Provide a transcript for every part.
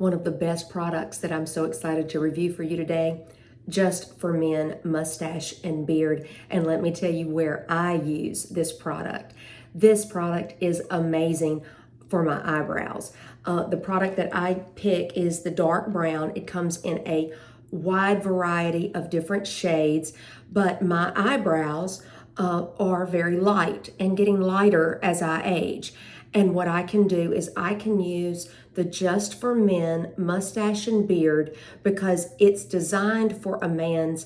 one of the best products that I'm so excited to review for you today, Just for Men Mustache and Beard. And let me tell you where I use this product. This product is amazing for my eyebrows. The product that I pick is the dark brown. It comes in a wide variety of different shades, but my eyebrows are very light and getting lighter as I age. And what I can do is I can use the Just for Men Mustache and Beard because it's designed for a man's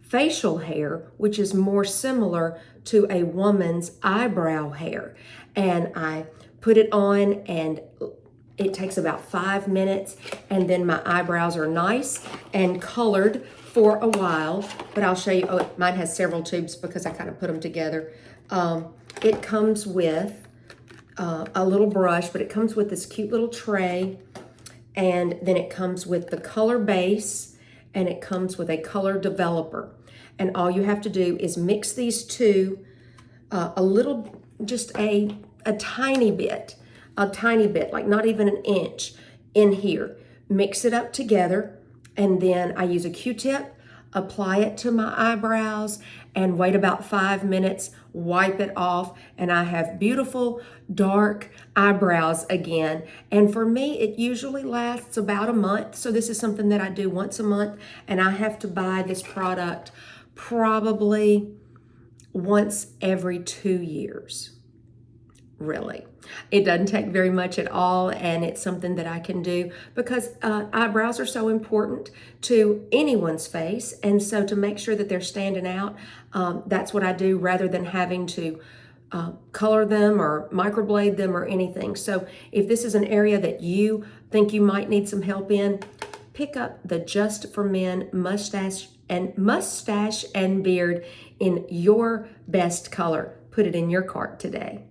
facial hair, which is more similar to a woman's eyebrow hair. And I put it on and it takes about 5 minutes, and then my eyebrows are nice and colored for a while. But I'll show you, oh, mine has several tubes because I kind of put them together. It comes with a little brush, but it comes with this cute little tray, and then it comes with the color base, and it comes with a color developer. And all you have to do is mix these two a little, just a tiny bit, like not even an inch in here. Mix it up together, and then I use a Q-tip, apply it to my eyebrows, and wait about 5 minutes, wipe it off, and I have beautiful dark eyebrows again. And for me, it usually lasts about a month. So this is something that I do once a month, and I have to buy this product probably once every 2 years. Really. It doesn't take very much at all, and it's something that I can do because eyebrows are so important to anyone's face, and so to make sure that they're standing out, that's what I do rather than having to color them or microblade them or anything. So if this is an area that you think you might need some help in, pick up the Just for Men Mustache and Beard in your best color. Put it in your cart today.